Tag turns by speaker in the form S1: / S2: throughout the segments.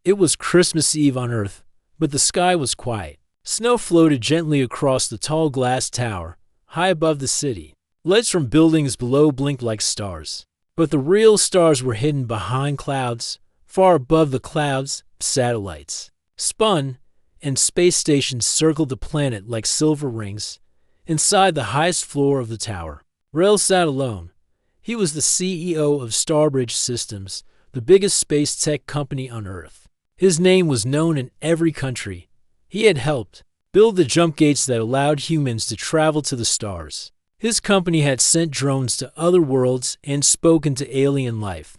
S1: It was Christmas Eve on Earth, but the sky was quiet. Snow floated gently across the tall glass tower, high above the city. Lights from buildings below blinked like stars. But the real stars were hidden behind clouds. Far above the clouds, satellites spun, and space stations circled the planet like silver rings. Inside the highest floor of the tower, Rel sat alone. He was the CEO of Starbridge Systems, the biggest space tech company on Earth. His name was known in every country. He had helped build the jump gates that allowed humans to travel to the stars. His company had sent drones to other worlds and spoken to alien life.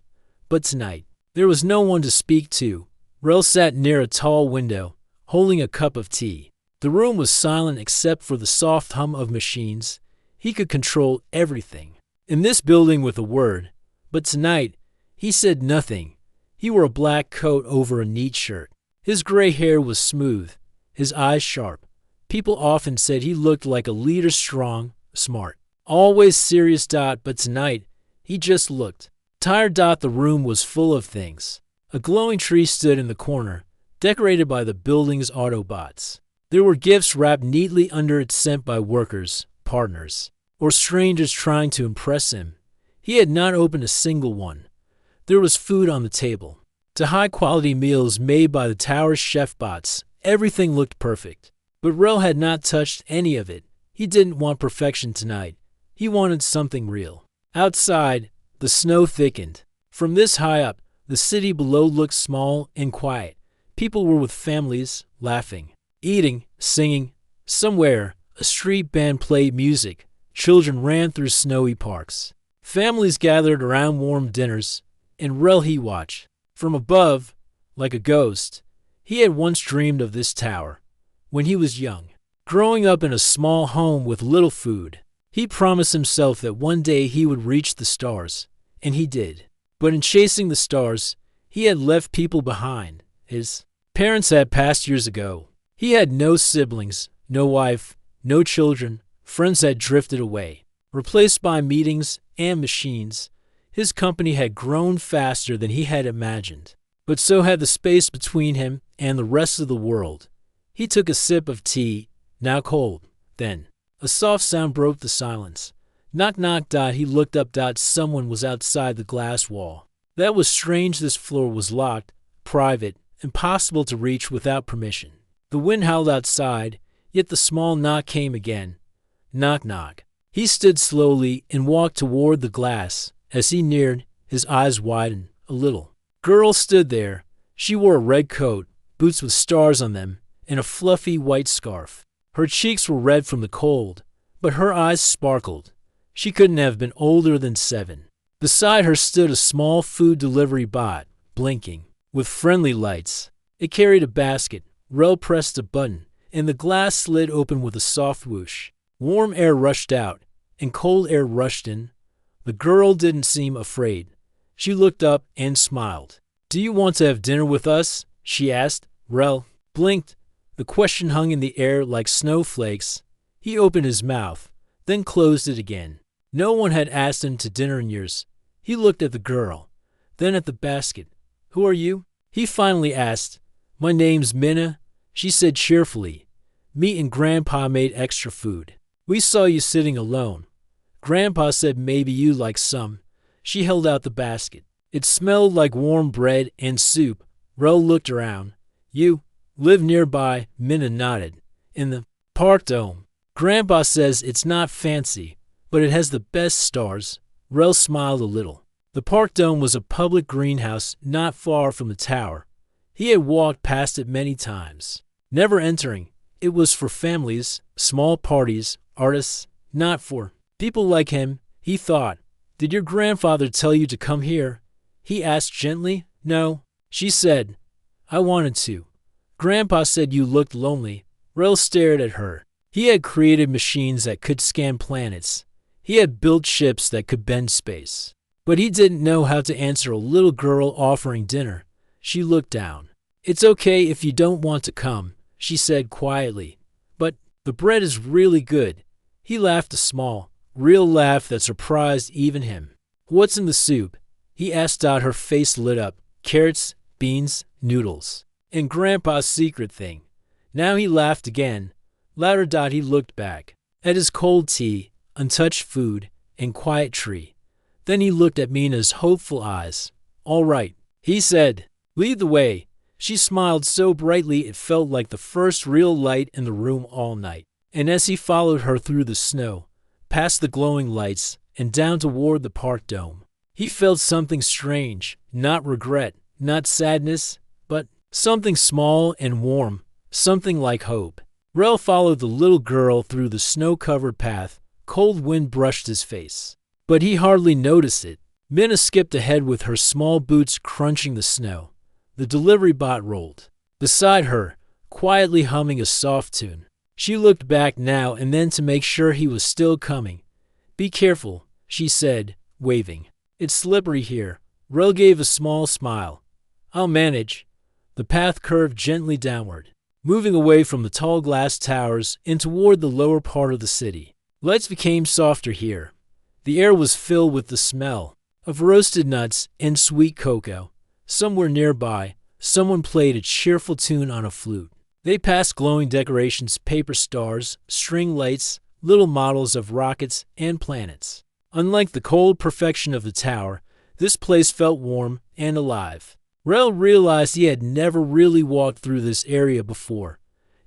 S1: But tonight, there was no one to speak to. Rel sat near a tall window, holding a cup of tea. The room was silent except for the soft hum of machines. He could control everything in this building with a word. But tonight, he said nothing. He wore a black coat over a neat shirt. His gray hair was smooth, his eyes sharp. People often said he looked like a leader, strong, smart, always serious. But tonight, he just looked tired. The room was full of things. A glowing tree stood in the corner, decorated by the building's Autobots. There were gifts wrapped neatly under it sent by workers, partners, or strangers trying to impress him. He had not opened a single one. There was food on the table, to high-quality meals made by the tower's chef bots. Everything looked perfect. But Rel had not touched any of it. He didn't want perfection tonight. He wanted something real. Outside, the snow thickened. From this high up, the city below looked small and quiet. People were with families, laughing, eating, singing. Somewhere, a street band played music. Children ran through snowy parks. Families gathered around warm dinners, and Rel he watched. From above, like a ghost, he had once dreamed of this tower. When he was young, growing up in a small home with little food, he promised himself that one day he would reach the stars, and he did. But in chasing the stars, he had left people behind. His parents had passed years ago. He had no siblings, no wife, no children. Friends had drifted away, replaced by meetings and machines. His company had grown faster than he had imagined, but so had the space between him and the rest of the world. He took a sip of tea, now cold. Then, a soft sound broke the silence. Knock, knock. He looked up. Someone was outside the glass wall. That was strange. This floor was locked, private, impossible to reach without permission. The wind howled outside, yet the small knock came again. Knock, knock. He stood slowly and walked toward the glass. As he neared, his eyes widened a little. Girl stood there. She wore a red coat, boots with stars on them, and a fluffy white scarf. Her cheeks were red from the cold, but her eyes sparkled. She couldn't have been older than 7. Beside her stood a small food delivery bot, blinking, with friendly lights. It carried a basket. Rel pressed a button, and the glass slid open with a soft whoosh. Warm air rushed out, and cold air rushed in. The girl didn't seem afraid. She looked up and smiled. "Do you want to have dinner with us?" she asked. Rel blinked. The question hung in the air like snowflakes. He opened his mouth, then closed it again. No one had asked him to dinner in years. He looked at the girl, then at the basket. "Who are you?" he finally asked. "My name's Minna," she said cheerfully. "Me and Grandpa made extra food. We saw you sitting alone. Grandpa said maybe you like some." She held out the basket. It smelled like warm bread and soup. Rel looked around. "You live nearby?" Minna nodded. "In the park dome. Grandpa says it's not fancy, but it has the best stars." Rel smiled a little. The park dome was a public greenhouse not far from the tower. He had walked past it many times, never entering. It was for families, small parties, artists, not for people like him, he thought. "Did your grandfather tell you to come here?" he asked gently. "No," she said. "I wanted to. Grandpa said you looked lonely." Rel stared at her. He had created machines that could scan planets. He had built ships that could bend space. But he didn't know how to answer a little girl offering dinner. She looked down. "It's okay if you don't want to come," she said quietly. "But the bread is really good." He laughed a small, real laugh that surprised even him. "What's in the soup?" he asked. Her face lit up. "Carrots, beans, noodles, and Grandpa's secret thing. Now he laughed again. Louder. He looked back at his cold tea, untouched food, and quiet tree. Then he looked at Mina's hopeful eyes. "All right," he said. "Lead the way." She smiled so brightly it felt like the first real light in the room all night. And as he followed her through the snow, past the glowing lights, and down toward the park dome, he felt something strange, not regret, not sadness, but something small and warm, something like hope. Rel followed the little girl through the snow-covered path. Cold wind brushed his face, but he hardly noticed it. Minna skipped ahead with her small boots crunching the snow. The delivery bot rolled beside her, quietly humming a soft tune. She looked back now and then to make sure he was still coming. "Be careful," she said, waving. "It's slippery here." Rel gave a small smile. "I'll manage." The path curved gently downward, moving away from the tall glass towers and toward the lower part of the city. Lights became softer here. The air was filled with the smell of roasted nuts and sweet cocoa. Somewhere nearby, someone played a cheerful tune on a flute. They passed glowing decorations, paper stars, string lights, little models of rockets and planets. Unlike the cold perfection of the tower, this place felt warm and alive. Rel realized he had never really walked through this area before.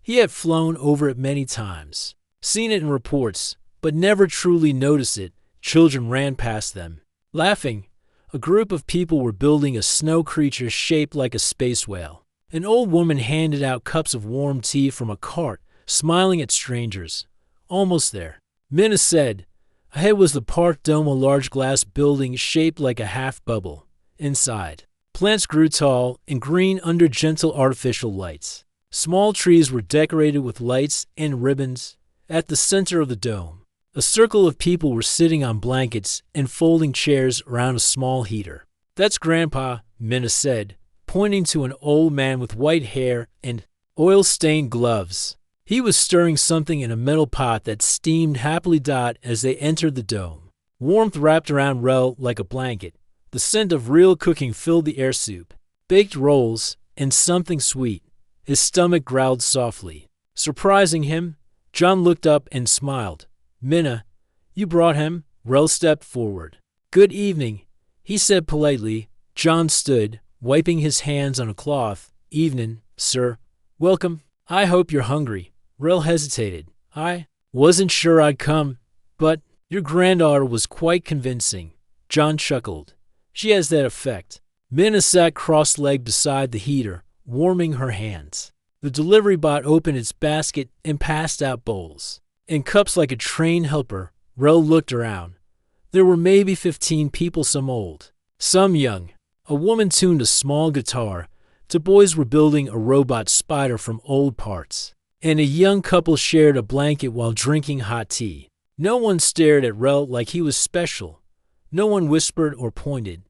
S1: He had flown over it many times, seen it in reports, but never truly noticed it. Children ran past them, laughing. A group of people were building a snow creature shaped like a space whale. An old woman handed out cups of warm tea from a cart, smiling at strangers. "Almost there," Minna said. Ahead was the park dome, a large glass building shaped like a half bubble. Inside, plants grew tall and green under gentle artificial lights. Small trees were decorated with lights and ribbons. At the center of the dome, a circle of people were sitting on blankets and folding chairs around a small heater. "That's Grandpa," Minna said, pointing to an old man with white hair and oil-stained gloves. He was stirring something in a metal pot that steamed happily. As they entered the dome, warmth wrapped around Rel like a blanket. The scent of real cooking filled the air. Soup, baked rolls, and something sweet. His stomach growled softly. Surprising him, John looked up and smiled. "Minna, you brought him?" Rel stepped forward. "Good evening," he said politely. John stood, wiping his hands on a cloth. "Evening, sir. Welcome. I hope you're hungry." Rel hesitated. "I wasn't sure I'd come, but your granddaughter was quite convincing." John chuckled. "She has that effect." Minna sat cross-legged beside the heater, warming her hands. The delivery bot opened its basket and passed out bowls and cups like a trained helper. Rel looked around. There were maybe 15 people, some old, some young. A woman tuned a small guitar. 2 boys were building a robot spider from old parts. And a young couple shared a blanket while drinking hot tea. No one stared at Rel like he was special. No one whispered or pointed.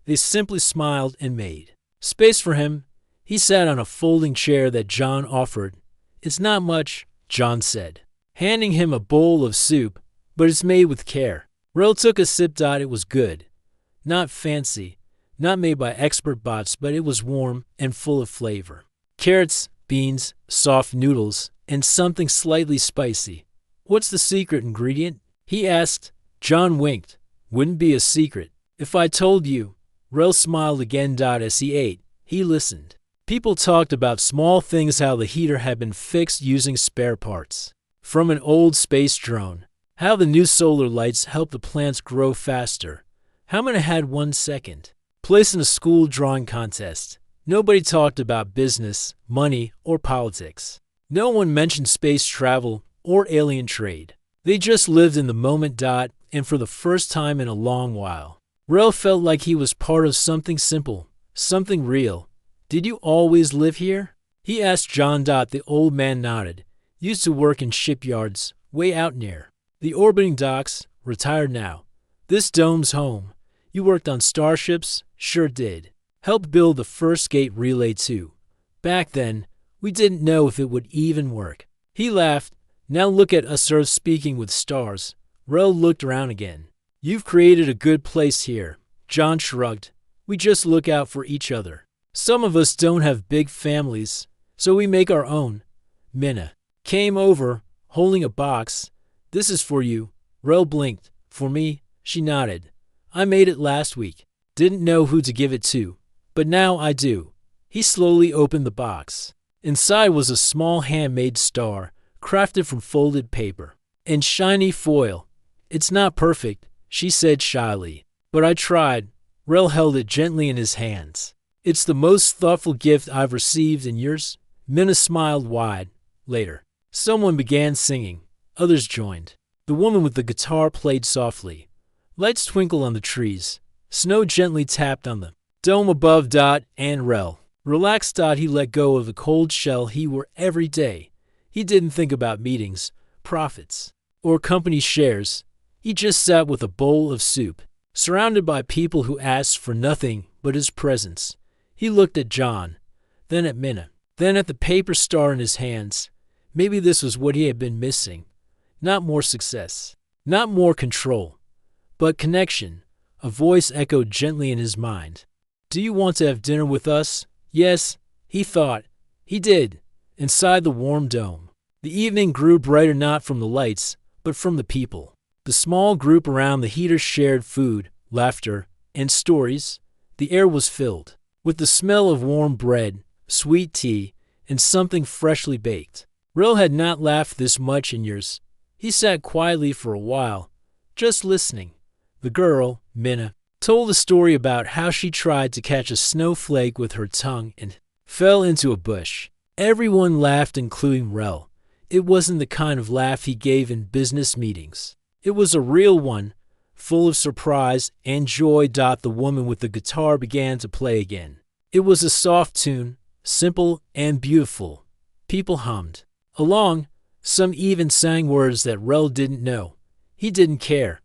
S1: They simply smiled and made space for him. He sat on a folding chair that John offered. "It's not much," John said, handing him a bowl of soup, "but it's made with care." Rel took a sip. It was good. Not fancy, not made by expert bots, but it was warm and full of flavor. Carrots, beans, soft noodles, and something slightly spicy. "What's the secret ingredient?" he asked. John winked. "Wouldn't be a secret if I told you." Rel smiled again. As he ate, he listened. People talked about small things, how the heater had been fixed using spare parts from an old space drone, how the new solar lights helped the plants grow faster, how Minna had 1 second place in a school drawing contest. Nobody talked about business, money, or politics. No one mentioned space travel or alien trade. They just lived in the moment. And for the first time in a long while, Rel felt like he was part of something simple, something real. "Did you always live here?" he asked John. The old man nodded. "Used to work in shipyards, way out near the orbiting docks, retired now. This dome's home." "You worked on starships?" "Sure did. Helped build the first gate relay too. Back then, we didn't know if it would even work." He laughed. "Now look at us Earth speaking with stars." Rel looked around again. "You've created a good place here." John shrugged. "We just look out for each other." Some of us don't have big families, so we make our own. Minna came over, holding a box. This is for you. Rel blinked. For me? She nodded. I made it last week. Didn't know who to give it to, but now I do. He slowly opened the box. Inside was a small handmade star, crafted from folded paper and shiny foil. It's not perfect, she said shyly, but I tried. Rel held it gently in his hands. It's the most thoughtful gift I've received in years. Minna smiled wide. Later, someone began singing. Others joined. The woman with the guitar played softly. Lights twinkled on the trees. Snow gently tapped on the dome above. And Rel relaxed. He let go of the cold shell he wore every day. He didn't think about meetings, profits, or company shares. He just sat with a bowl of soup, surrounded by people who asked for nothing but his presence. He looked at John, then at Minna, then at the paper star in his hands. Maybe this was what he had been missing. Not more success, not more control, but connection. A voice echoed gently in his mind. Do you want to have dinner with us? Yes, he thought. He did, inside the warm dome. The evening grew brighter not from the lights, but from the people. The small group around the heater shared food, laughter, and stories. The air was filled with the smell of warm bread, sweet tea, and something freshly baked. Rel had not laughed this much in years. He sat quietly for a while, just listening. The girl, Minna, told a story about how she tried to catch a snowflake with her tongue and fell into a bush. Everyone laughed, including Rel. It wasn't the kind of laugh he gave in business meetings. It was a real one, full of surprise and joy. The woman with the guitar began to play again. It was a soft tune, simple and beautiful. People hummed along. Some even sang words that Rel didn't know. He didn't care.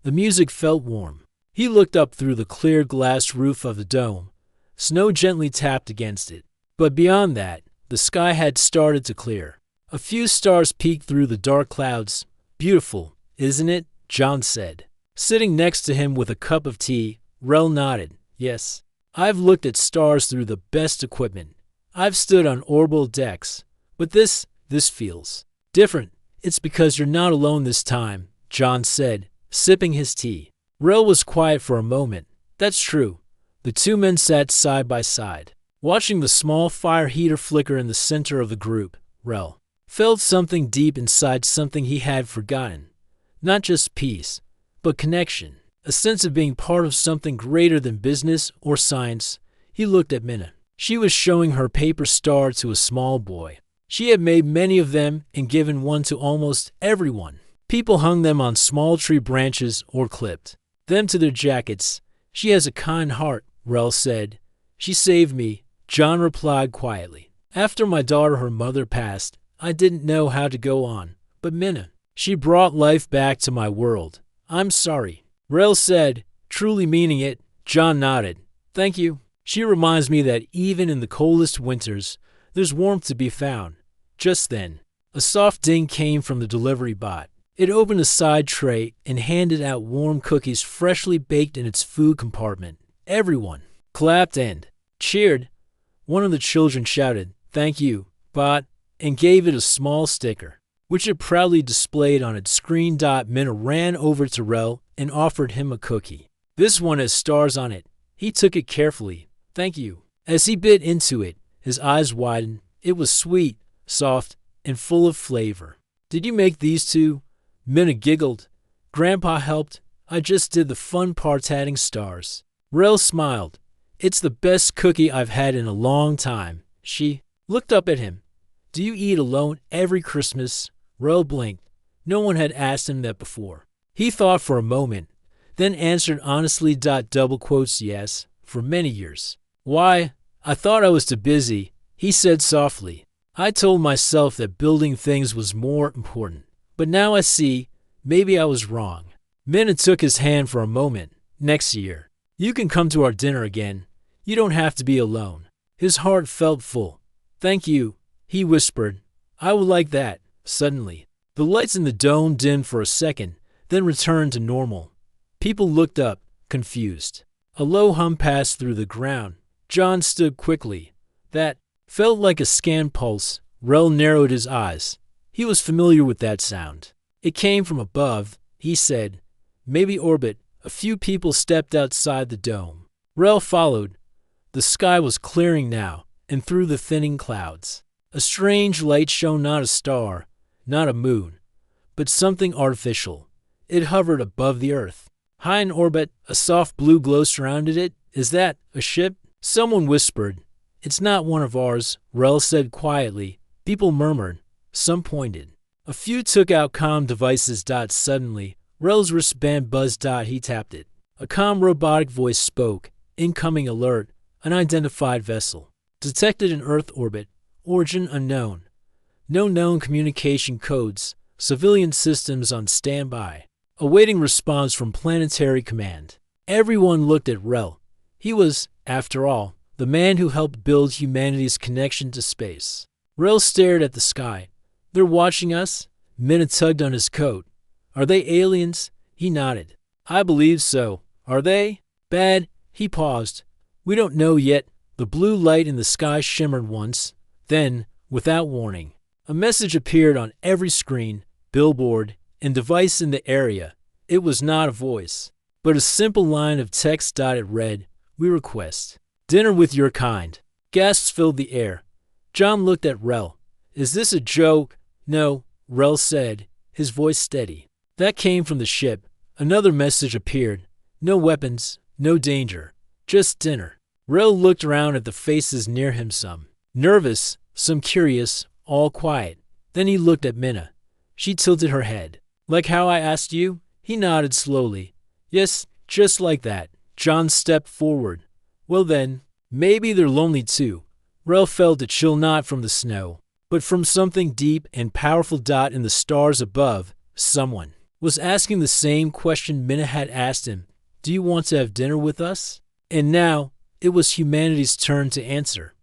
S1: The music felt warm. He looked up through the clear glass roof of the dome. Snow gently tapped against it. But beyond that, the sky had started to clear. A few stars peeked through the dark clouds. Beautiful, isn't it? John said. Sitting next to him with a cup of tea, Rel nodded. Yes, I've looked at stars through the best equipment. I've stood on orbital decks. But this feels different. It's because you're not alone this time, John said, sipping his tea. Rel was quiet for a moment. That's true. The two men sat side by side, watching the small fire heater flicker in the center of the group. Rel felt something deep inside, something he had forgotten. Not just peace, but connection, a sense of being part of something greater than business or science. He looked at Minna. She was showing her paper star to a small boy. She had made many of them and given one to almost everyone. People hung them on small tree branches or clipped them to their jackets. She has a kind heart, Rel said. She saved me, John replied quietly. After my daughter, her mother, passed, I didn't know how to go on. But Minna, she brought life back to my world. I'm sorry, Rel said, truly meaning it. John nodded. Thank you. She reminds me that even in the coldest winters, there's warmth to be found. Just then, a soft ding came from the delivery bot. It opened a side tray and handed out warm cookies freshly baked in its food compartment. Everyone clapped and cheered. One of the children shouted, "Thank you, bot," and gave it a small sticker, which it proudly displayed on its screen. Minna ran over to Rel and offered him a cookie. This one has stars on it. He took it carefully. Thank you. As he bit into it, his eyes widened. It was sweet, soft, and full of flavor. Did you make these two? Minna giggled. Grandpa helped. I just did the fun part adding stars. Rel smiled. It's the best cookie I've had in a long time. She looked up at him. Do you eat alone every Christmas? Rel blinked. No one had asked him that before. He thought for a moment, then answered honestly. Yes, for many years. Why? I thought I was too busy, he said softly. I told myself that building things was more important. But now I see, maybe I was wrong. Minna took his hand for a moment. Next year, you can come to our dinner again. You don't have to be alone. His heart felt full. Thank you, he whispered. I would like that. Suddenly, the lights in the dome dimmed for a second, then returned to normal. People looked up, confused. A low hum passed through the ground. John stood quickly. That felt like a scanned pulse. Rel narrowed his eyes. He was familiar with that sound. It came from above, he said. Maybe orbit. A few people stepped outside the dome. Rel followed. The sky was clearing now, and through the thinning clouds, a strange light shone, not a star, not a moon, but something artificial. It hovered above the Earth. High in orbit, a soft blue glow surrounded it. Is that a ship? Someone whispered. It's not one of ours, Rel said quietly. People murmured. Some pointed. A few took out comm devices. Suddenly, Rel's wristband buzzed. He tapped it. A calm robotic voice spoke. Incoming alert. Unidentified vessel. Detected in Earth orbit. Origin unknown. No known communication codes. Civilian systems on standby. Awaiting response from Planetary Command. Everyone looked at Rel. He was, after all, the man who helped build humanity's connection to space. Rel stared at the sky. They're watching us? Minna tugged on his coat. Are they aliens? He nodded. I believe so. Are they? Bad. He paused. We don't know yet. The blue light in the sky shimmered once. Then, without warning, a message appeared on every screen, billboard, and device in the area. It was not a voice, but a simple line of text. It read, We request dinner with your kind. Gasps filled the air. John looked at Rel. Is this a joke? No, Rel said, his voice steady. That came from the ship. Another message appeared. No weapons, no danger, just dinner. Rel looked around at the faces near him, some nervous, some curious, all quiet. Then he looked at Minna. She tilted her head. Like how I asked you? He nodded slowly. Yes, just like that. John stepped forward. Well then, maybe they're lonely too. Rel felt a chill not from the snow, but from something deep and powerful. In the stars above, someone was asking the same question Minna had asked him. Do you want to have dinner with us? And now, it was humanity's turn to answer.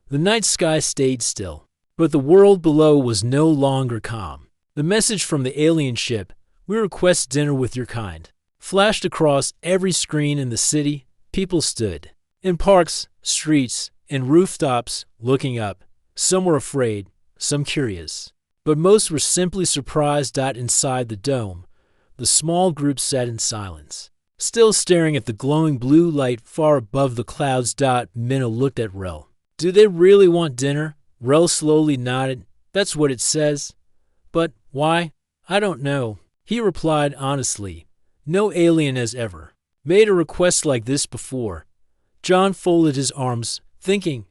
S1: The night sky stayed still, but the world below was no longer calm. The message from the alien ship, we request dinner with your kind, flashed across every screen in the city. People stood in parks, streets, and rooftops looking up. Some were afraid, some curious, but most were simply surprised. Inside the dome, the small group sat in silence, still staring at the glowing blue light far above the clouds. Minna looked at Rel. Do they really want dinner? Rel slowly nodded. That's what it says. But why? I don't know. He replied honestly. No alien has ever made a request like this before. John folded his arms, thinking,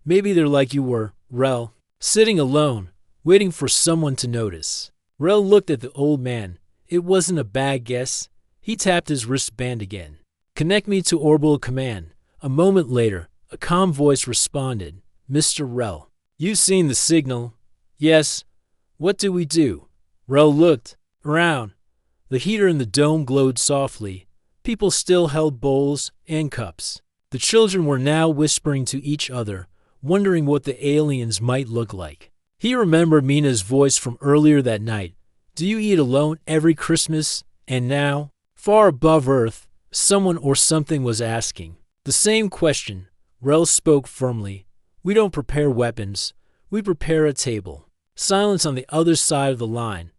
S1: maybe they're like you were, Rel, sitting alone, waiting for someone to notice. Rel looked at the old man. It wasn't a bad guess. He tapped his wristband again. Connect me to orbital command. A moment later, a calm voice responded. Mr. Rel, you've seen the signal. Yes. What do we do? Rel looked around. The heater in the dome glowed softly. People still held bowls and cups. The children were now whispering to each other, wondering what the aliens might look like. He remembered Minna's voice from earlier that night. Do you eat alone every Christmas? And now, far above Earth, someone or something was asking the same question. Rel spoke firmly. We don't prepare weapons. We prepare a table. Silence on the other side of the line.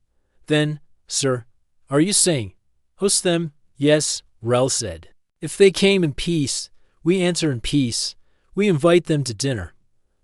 S1: Then, sir, are you saying, host them? Yes, Rel said. If they came in peace, we answer in peace. We invite them to dinner.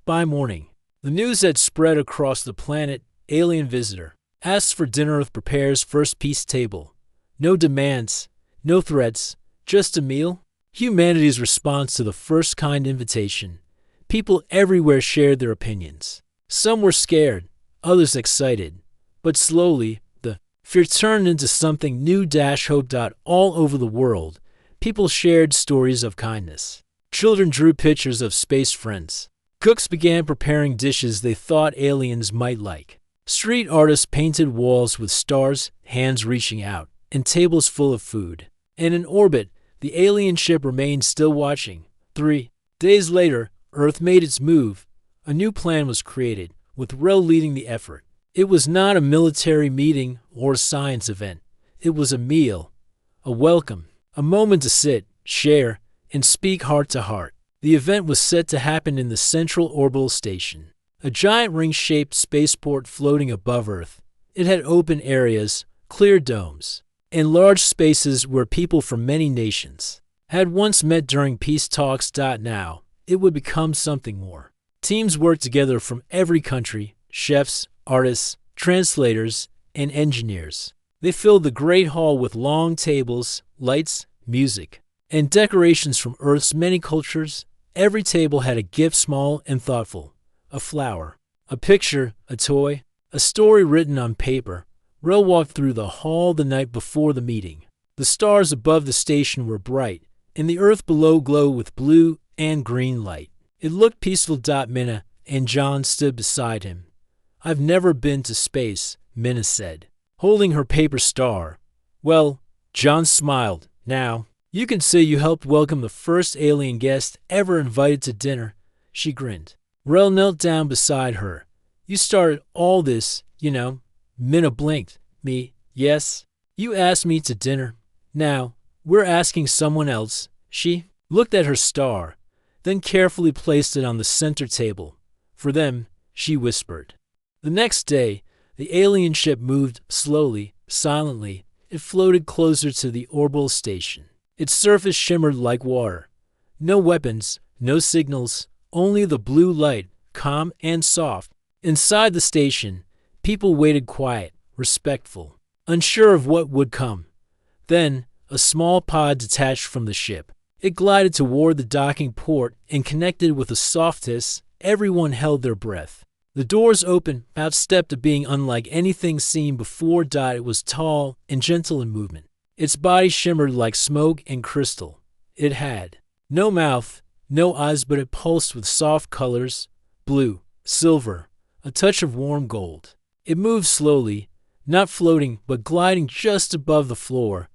S1: By morning, the news had spread across the planet. Alien visitor asks for dinner. Earth prepares first peace table. No demands, no threats, just a meal. Humanity's response to the first kind invitation. People everywhere shared their opinions. Some were scared, others excited. But slowly, the fear turned into something new. Hope. All over the world, people shared stories of kindness. Children drew pictures of space friends. Cooks began preparing dishes they thought aliens might like. Street artists painted walls with stars, hands reaching out, and tables full of food. And in orbit, the alien ship remained still watching. 3 days later, Earth made its move. A new plan was created, with Rel leading the effort. It was not a military meeting or a science event. It was a meal, a welcome, a moment to sit, share, and speak heart to heart. The event was set to happen in the Central Orbital Station, a giant ring-shaped spaceport floating above Earth. It had open areas, clear domes, and large spaces where people from many nations had once met during peace talks. Now, it would become something more. Teams worked together from every country: chefs, artists, translators, and engineers. They filled the great hall with long tables, lights, music, and decorations from Earth's many cultures. Every table had a gift, small and thoughtful: a flower, a picture, a toy, a story written on paper. Rel walked through the hall the night before the meeting. The stars above the station were bright, and the Earth below glowed with blue and green light. It looked peaceful. Minna and John stood beside him. "I've never been to space," Minna said, holding her paper star. "Well," John smiled, "now, you can say you helped welcome the first alien guest ever invited to dinner." She grinned. Rel knelt down beside her. "You started all this, you know." Minna blinked. "Me? Yes. You asked me to dinner. Now, we're asking someone else." She looked at her star, then carefully placed it on the center table. "For them," she whispered. The next day, the alien ship moved slowly, silently. It floated closer to the orbital station. Its surface shimmered like water. No weapons, no signals, only the blue light, calm and soft. Inside the station, people waited, quiet, respectful, unsure of what would come. Then, a small pod detached from the ship. It glided toward the docking port and connected with a soft hiss. Everyone held their breath. The doors opened. Out stepped a being unlike anything seen before. It was tall and gentle in movement. Its body shimmered like smoke and crystal. It had no mouth, no eyes, but it pulsed with soft colors: blue, silver, a touch of warm gold. It moved slowly, not floating, but gliding just above the floor.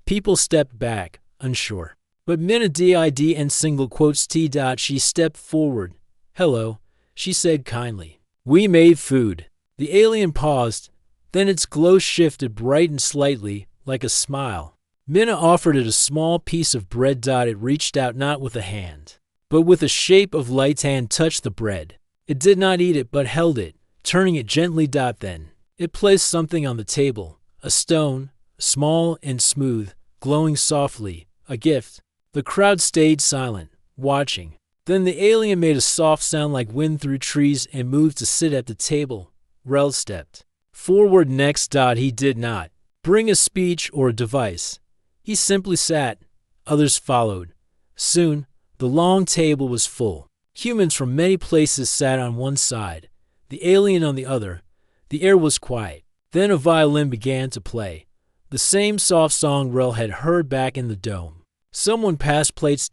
S1: People stepped back, unsure. But Minna did in single quotes T. She stepped forward. "Hello," she said kindly. "We made food." The alien paused, then its glow shifted, brightened slightly, like a smile. Minna offered it a small piece of bread. It reached out, not with a hand, but with a shape of light hand touched the bread. It did not eat it, but held it, turning it gently. Then it placed something on the table, a stone, small and smooth, glowing softly, a gift. The crowd stayed silent, watching. Then the alien made a soft sound like wind through trees and moved to sit at the table. Rel stepped forward next. He did not bring a speech or a device. He simply sat. Others followed. Soon, the long table was full. Humans from many places sat on one side, the alien on the other. The air was quiet. Then a violin began to play, the same soft song Rel had heard back in the dome. Someone passed plates.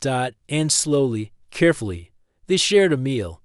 S1: And slowly, carefully, they shared a meal.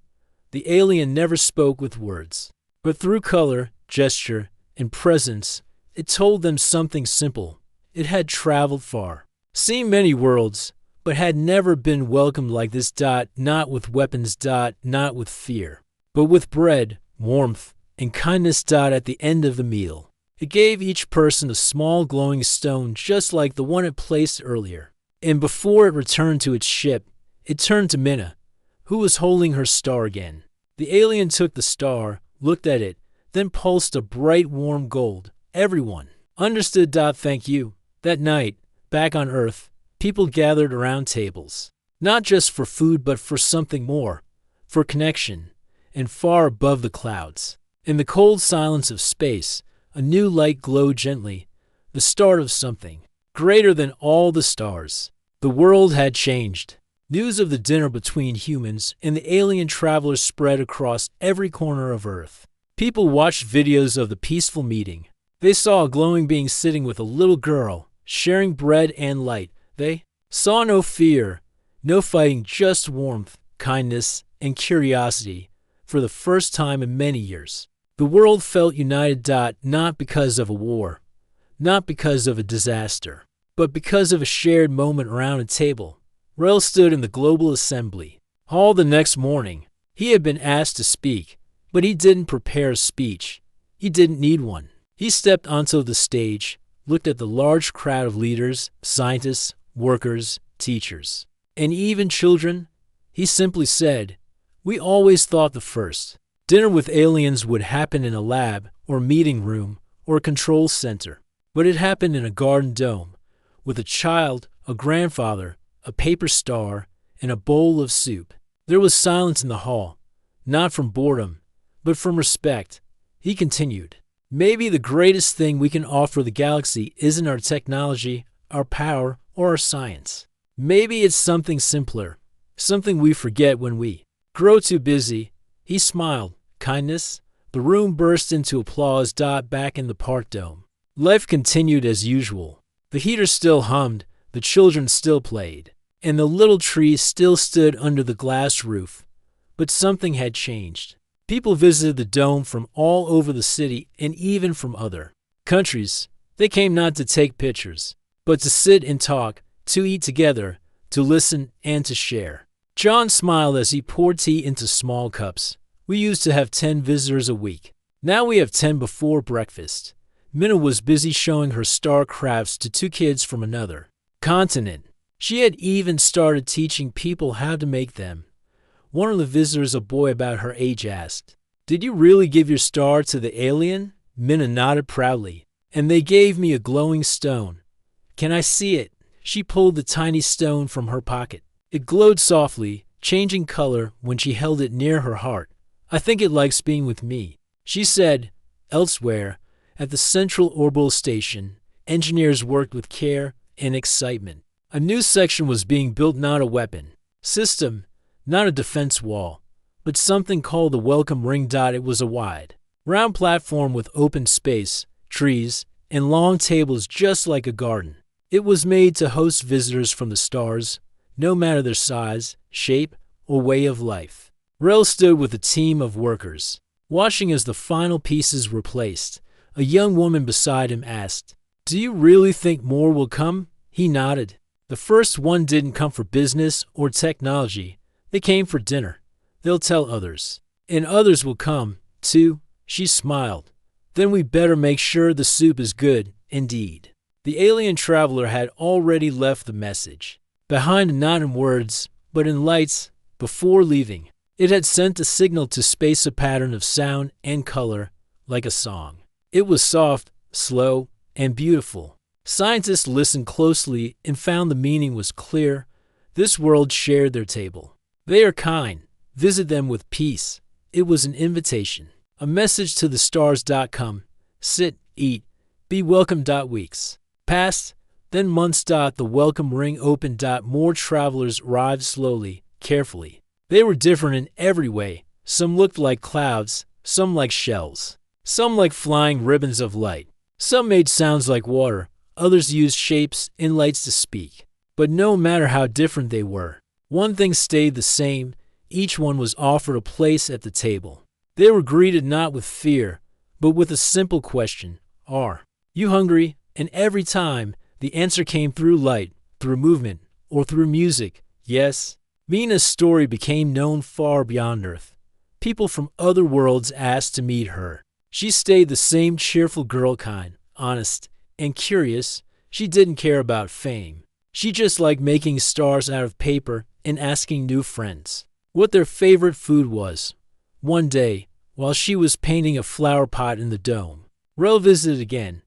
S1: The alien never spoke with words, but through color, gesture, and presence, it told them something simple. It had traveled far, seen many worlds, but had never been welcomed like this. Not with weapons. Not with fear, but with bread, warmth, and kindness. At the end of the meal, it gave each person a small glowing stone just like the one it placed earlier. And before it returned to its ship, it turned to Minna, who was holding her star again. The alien took the star, looked at it, then pulsed a bright warm gold. Everyone understood. Thank you. That night, back on Earth, people gathered around tables, not just for food but for something more, for connection, and far above the clouds. In the cold silence of space, a new light glowed gently, the start of something greater than all the stars. The world had changed. News of the dinner between humans and the alien travelers spread across every corner of Earth. People watched videos of the peaceful meeting. They saw a glowing being sitting with a little girl, sharing bread and light. They saw no fear, no fighting, just warmth, kindness, and curiosity. For the first time in many years, the world felt united. Not because of a war, not because of a disaster, but because of a shared moment around a table. Rel stood in the global assembly hall the next morning. He had been asked to speak, but he didn't prepare a speech. He didn't need one. He stepped onto the stage, looked at the large crowd of leaders, scientists, workers, teachers, and even children. He simply said, "We always thought the first dinner with aliens would happen in a lab or meeting room or a control center. But it happened in a garden dome, with a child, a grandfather, a paper star, and a bowl of soup." There was silence in the hall, not from boredom, but from respect. He continued, "Maybe the greatest thing we can offer the galaxy isn't our technology, our power, or our science. Maybe it's something simpler, something we forget when we grow too busy." He smiled. Kindness. The room burst into applause. Back in the park dome, life continued as usual. The heater still hummed, the children still played, and the little tree still stood under the glass roof. But something had changed. People visited the dome from all over the city and even from other countries. They came not to take pictures, but to sit and talk, to eat together, to listen, and to share. John smiled as he poured tea into small cups. "We used to have 10 visitors a week. Now we have 10 before breakfast." Minna was busy showing her star crafts to 2 kids from another continent. She had even started teaching people how to make them. One of the visitors, a boy about her age, asked, "Did you really give your star to the alien?" Minna nodded proudly. "And they gave me a glowing stone. Can I see it?" She pulled the tiny stone from her pocket. It glowed softly, changing color when she held it near her heart. "I think it likes being with me," she said. Elsewhere, at the Central Orbital Station, engineers worked with care and excitement. A new section was being built, not a weapon system, not a defense wall, but something called the Welcome Ring. It was a wide, round platform with open space, trees, and long tables just like a garden. It was made to host visitors from the stars, no matter their size, shape, or way of life. Rel stood with a team of workers, watching as the final pieces were placed. A young woman beside him asked, "Do you really think more will come?" He nodded. "The first one didn't come for business or technology. They came for dinner. They'll tell others. And others will come, too." She smiled. "Then we better make sure the soup is good, indeed." The alien traveler had already left the message behind, not in words, but in lights. Before leaving, it had sent a signal to space, a pattern of sound and color, like a song. It was soft, slow, and beautiful. Scientists listened closely and found the meaning was clear. This world shared their table. They are kind. Visit them with peace. It was an invitation, a message to the stars. Come, sit, eat, be welcome. Weeks passed, then months. The welcome ring opened. More travelers arrived slowly, carefully. They were different in every way. Some looked like clouds, some like shells, some like flying ribbons of light. Some made sounds like water, others used shapes and lights to speak. But no matter how different they were, one thing stayed the same. Each one was offered a place at the table. They were greeted not with fear, but with a simple question, "Are you hungry?" And every time, the answer came through light, through movement, or through music, "Yes." Mina's story became known far beyond Earth. People from other worlds asked to meet her. She stayed the same cheerful girl, kind, honest, and curious. She didn't care about fame. She just liked making stars out of paper and asking new friends what their favorite food was. One day, while she was painting a flower pot in the dome, Rel visited again.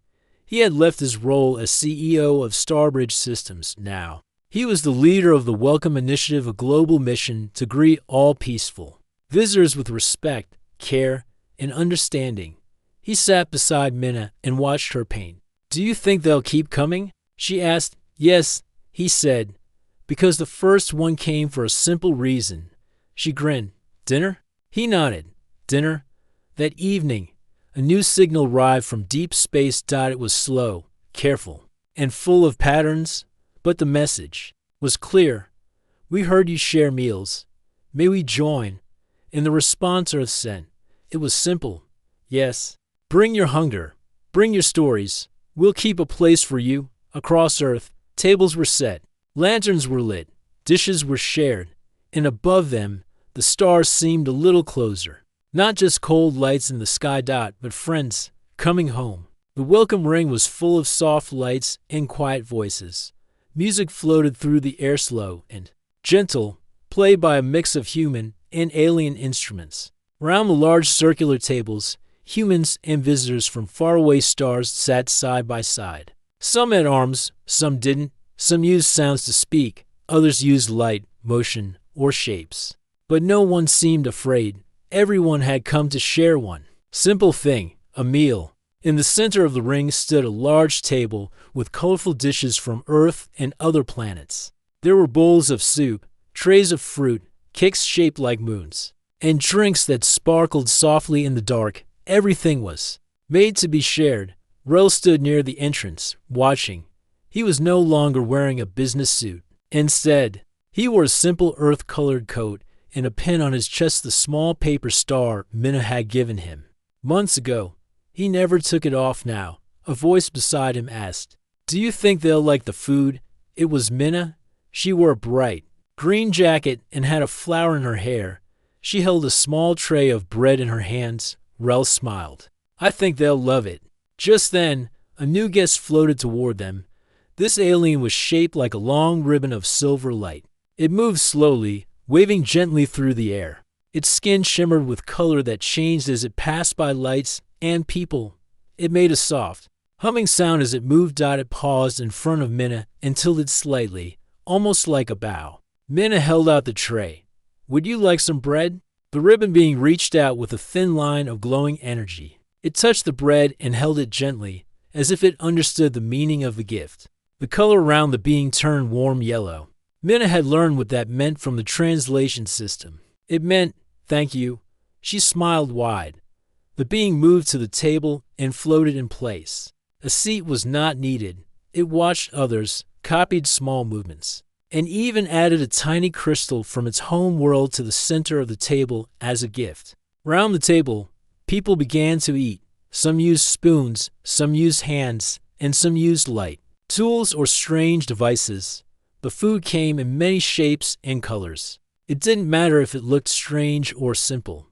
S1: He had left his role as CEO of Starbridge Systems. Now, he was the leader of the Welcome Initiative, a global mission to greet all peaceful visitors with respect, care, and understanding. He sat beside Minna and watched her paint. "Do you think they'll keep coming?" she asked. "Yes," he said, "because the first one came for a simple reason." She grinned. "Dinner?" He nodded. "Dinner?" That evening, a new signal arrived from deep space. It was slow, careful, and full of patterns, but the message was clear. "We heard you share meals. May we join?" And the response Earth sent, it was simple. "Yes. Bring your hunger. Bring your stories. We'll keep a place for you." Across Earth, tables were set. Lanterns were lit. Dishes were shared. And above them, the stars seemed a little closer. Not just cold lights in the sky. But friends coming home. The welcome ring was full of soft lights and quiet voices. Music floated through the air, slow and gentle, played by a mix of human and alien instruments. Around the large circular tables, humans and visitors from faraway stars sat side by side. Some had arms, some didn't. Some used sounds to speak, others used light, motion, or shapes. But no one seemed afraid. Everyone had come to share one simple thing, a meal. In the center of the ring stood a large table with colorful dishes from Earth and other planets. There were bowls of soup, trays of fruit, cakes shaped like moons, and drinks that sparkled softly in the dark. Everything was made to be shared. Rel stood near the entrance, watching. He was no longer wearing a business suit. Instead, he wore a simple earth-colored coat and a pin on his chest, the small paper star Minna had given him months ago. He never took it off now. A voice beside him asked, "Do you think they'll like the food?" It was Minna. She wore a bright green jacket and had a flower in her hair. She held a small tray of bread in her hands. Rel smiled. "I think they'll love it." Just then, a new guest floated toward them. This alien was shaped like a long ribbon of silver light. It moved slowly, waving gently through the air. Its skin shimmered with color that changed as it passed by lights and people. It made a soft, humming sound as it moved. It paused in front of Minna and tilted slightly, almost like a bow. Minna held out the tray. "Would you like some bread?" The ribbon being reached out with a thin line of glowing energy. It touched the bread and held it gently, as if it understood the meaning of the gift. The color around the being turned warm yellow. Minna had learned what that meant from the translation system. It meant, "Thank you." She smiled wide. The being moved to the table and floated in place. A seat was not needed. It watched others, copied small movements, and even added a tiny crystal from its home world to the center of the table as a gift. Round the table, people began to eat. Some used spoons, some used hands, and some used light, tools or strange devices. The food came in many shapes and colors. It didn't matter if it looked strange or simple.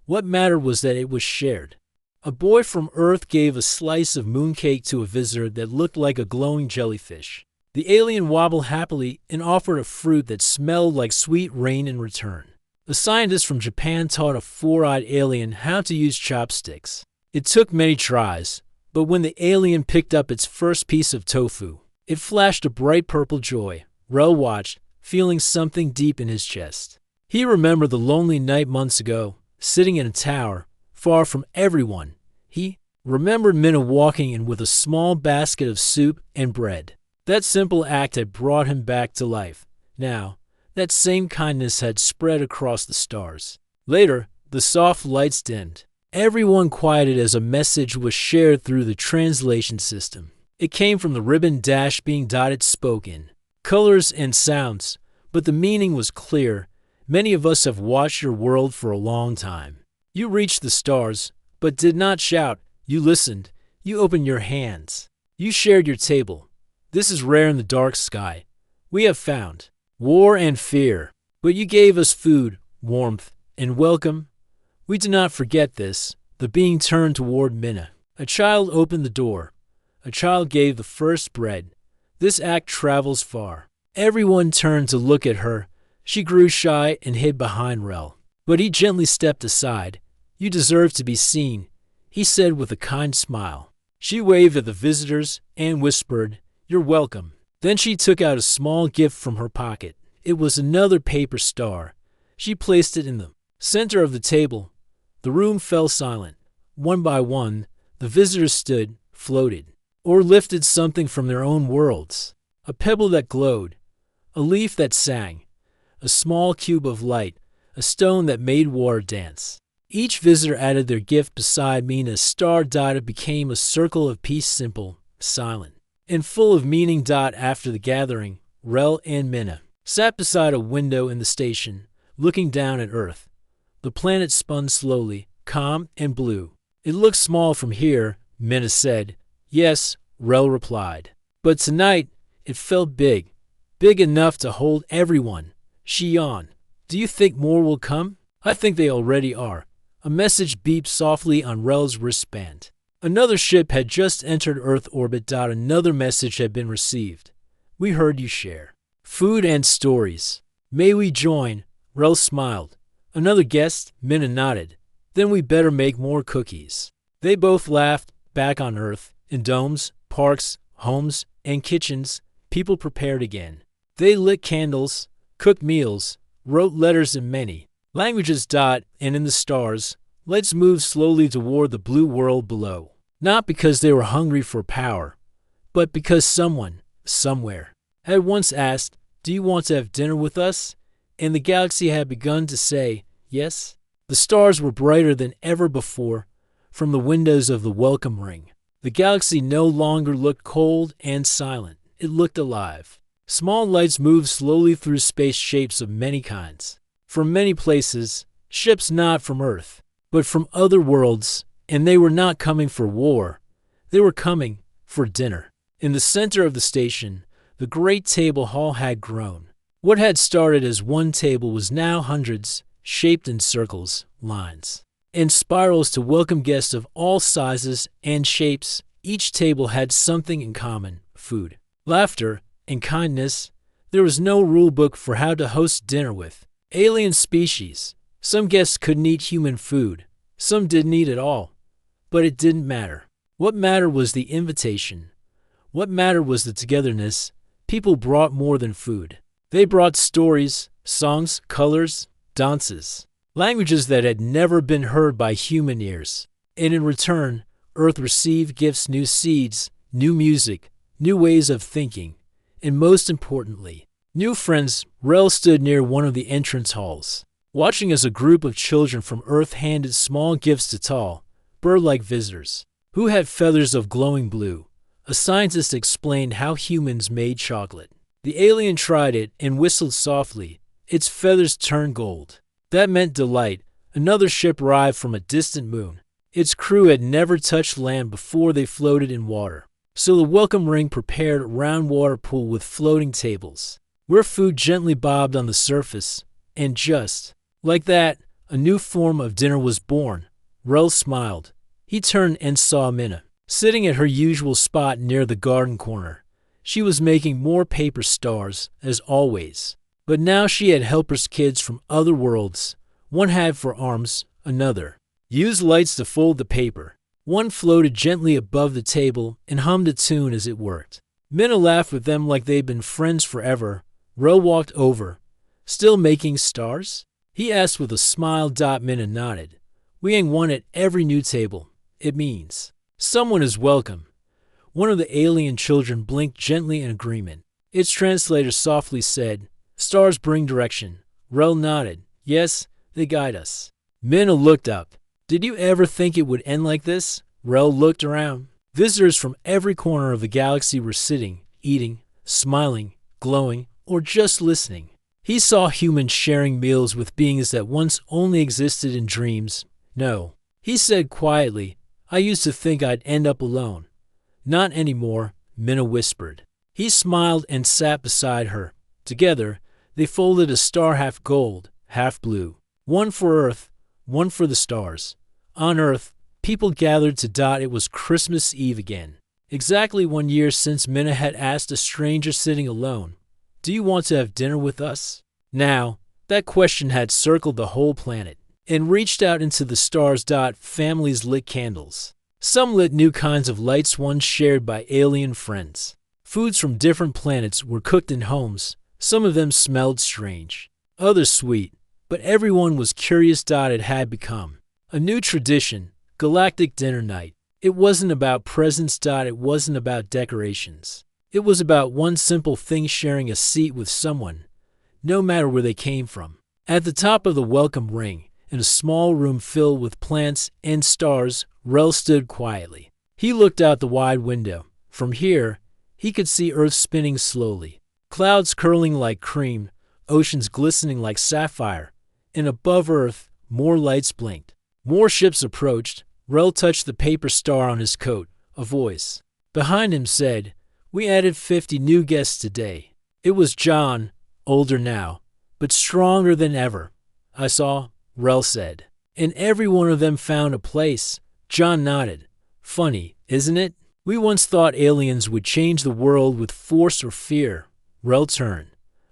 S1: What mattered was that it was shared. A boy from Earth gave a slice of mooncake to a visitor that looked like a glowing jellyfish. The alien wobbled happily and offered a fruit that smelled like sweet rain in return. A scientist from Japan taught a four-eyed alien how to use chopsticks. It took many tries, but when the alien picked up its first piece of tofu, it flashed a bright purple joy. Rel watched, feeling something deep in his chest. He remembered the lonely night months ago, sitting in a tower, far from everyone. He remembered Minna walking in with a small basket of soup and bread. That simple act had brought him back to life. Now, that same kindness had spread across the stars. Later, the soft lights dimmed. Everyone quieted as a message was shared through the translation system. It came from the ribbon dash being dotted spoken. Colors and sounds, but the meaning was clear. Many of us have watched your world for a long time. You reached the stars, but did not shout. You listened. You opened your hands. You shared your table. This is rare in the dark sky. We have found war and fear, but you gave us food, warmth, and welcome. We do not forget this. The being turned toward Minna. A child opened the door. A child gave the first bread. This act travels far. Everyone turned to look at her. She grew shy and hid behind Rel. But he gently stepped aside. "You deserve to be seen," he said with a kind smile. She waved at the visitors and whispered, "You're welcome." Then she took out a small gift from her pocket. It was another paper star. She placed it in the center of the table. The room fell silent. One by one, the visitors stood, floated, or lifted something from their own worlds. A pebble that glowed, a leaf that sang, a small cube of light, a stone that made water dance. Each visitor added their gift beside Minna's star. It became a circle of peace, simple, silent, and full of meaning. After the gathering, Rel and Minna sat beside a window in the station, looking down at Earth. The planet spun slowly, calm and blue. "It looks small from here," Minna said. "Yes," Rel replied. "But tonight, it felt big. Big enough to hold everyone." She yawned. "Do you think more will come?" "I think they already are." A message beeped softly on Rel's wristband. Another ship had just entered Earth orbit. Another message had been received. "We heard you share food and stories. May we join? Rel smiled. Another guest? Minna nodded. Then we better make more cookies. They both laughed. Back on Earth, in domes, parks, homes, and kitchens, people prepared again. They lit candles, cooked meals, wrote letters in many languages. And in the stars, lights moved slowly toward the blue world below. Not because they were hungry for power, but because someone, somewhere, had once asked, "Do you want to have dinner with us?" And the galaxy had begun to say, yes. The stars were brighter than ever before from the windows of the welcome ring. The galaxy no longer looked cold and silent. It looked alive. Small lights moved slowly through space, shapes of many kinds. From many places, ships not from Earth, but from other worlds, and they were not coming for war. They were coming for dinner. In the center of the station, the great table hall had grown. What had started as one table was now hundreds, shaped in circles, lines, and spirals to welcome guests of all sizes and shapes. Each table had something in common: food, laughter, and kindness. There was no rule book for how to host dinner with alien species. Some guests couldn't eat human food. Some didn't eat at all. But it didn't matter. What mattered was the invitation. What mattered was the togetherness. People brought more than food. They brought stories, songs, colors, dances, languages that had never been heard by human ears. And in return, Earth received gifts: new seeds, new music, new ways of thinking, and most importantly, new friends. Rel stood near one of the entrance halls, watching as a group of children from Earth handed small gifts to tall, bird-like visitors, who had feathers of glowing blue. A scientist explained how humans made chocolate. The alien tried it and whistled softly. Its feathers turned gold. That meant delight. Another ship arrived from a distant moon. Its crew had never touched land before. They floated in water. So the welcome ring prepared a round water pool with floating tables, where food gently bobbed on the surface. And just like that, a new form of dinner was born. Rel smiled. He turned and saw Minna, sitting at her usual spot near the garden corner. She was making more paper stars, as always. But now she had helpers, kids from other worlds. One had for arms, another used lights to fold the paper. One floated gently above the table and hummed a tune as it worked. Minna laughed with them like they'd been friends forever. Rel walked over. "Still making stars?" he asked with a smile. Minna nodded. "We hang one at every new table. It means someone is welcome." One of the alien children blinked gently in agreement. Its translator softly said, "Stars bring direction." Rel nodded. "Yes, they guide us." Minna looked up. "Did you ever think it would end like this?" Rel looked around. Visitors from every corner of the galaxy were sitting, eating, smiling, glowing, or just listening. He saw humans sharing meals with beings that once only existed in dreams. "No," he said quietly, "I used to think I'd end up alone." "Not anymore," Minna whispered. He smiled and sat beside her. Together, they folded a star, half gold, half blue. One for Earth, one for the stars. On Earth, people gathered to It was Christmas Eve again. Exactly 1 year since Minna had asked a stranger sitting alone, "Do you want to have dinner with us?" Now, that question had circled the whole planet and reached out into the stars. Families lit candles. Some lit new kinds of lights once shared by alien friends. Foods from different planets were cooked in homes. Some of them smelled strange, others sweet, but everyone was curious. It had become a new tradition, galactic dinner night. It wasn't about presents. It wasn't about decorations. It was about one simple thing: sharing a seat with someone, no matter where they came from. At the top of the welcome ring, in a small room filled with plants and stars, Rel stood quietly. He looked out the wide window. From here, he could see Earth spinning slowly, clouds curling like cream, oceans glistening like sapphire, and above Earth, more lights blinked. More ships approached. Rel touched the paper star on his coat. A voice behind him said, "We added 50 new guests today." It was John, older now, but stronger than ever. "I saw," Rel said, "and every one of them found a place." John nodded. "Funny, isn't it? We once thought aliens would change the world with force or fear." Rel turned.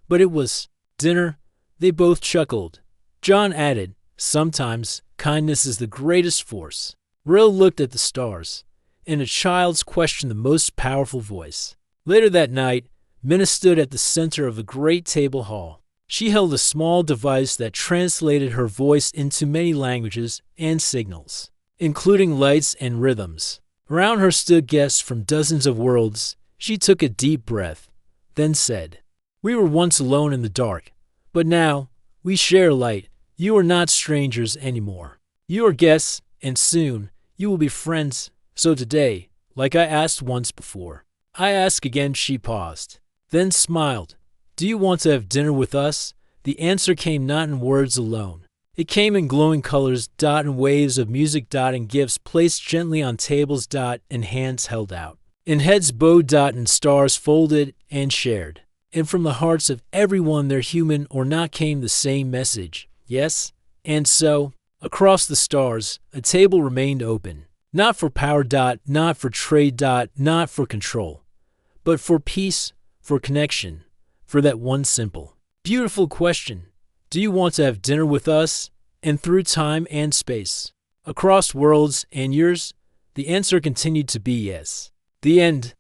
S1: "But it was dinner, They both chuckled. John added, "Sometimes kindness is the greatest force." Rill looked at the stars, and a child's questioned the most powerful voice. Later that night, Minna stood at the center of a great table hall. She held a small device that translated her voice into many languages and signals, including lights and rhythms. Around her stood guests from dozens of worlds. She took a deep breath, then said, "We were once alone in the dark, but now we share light. You are not strangers anymore. You are guests, and soon you will be friends. So today, like I asked once before, I ask again." She paused, then smiled. "Do you want to have dinner with us?" The answer came not in words alone. It came in glowing colors, in waves of music, in gifts placed gently on tables, in hands held out, in heads bowed, in stars folded and shared. And from the hearts of everyone, there human or not, came the same message. Yes. And so, across the stars, a table remained open. Not for power, not for trade, not for control, but for peace, for connection, for that one simple, beautiful question. Do you want to have dinner with us? And through time and space, across worlds and years, the answer continued to be yes. The end.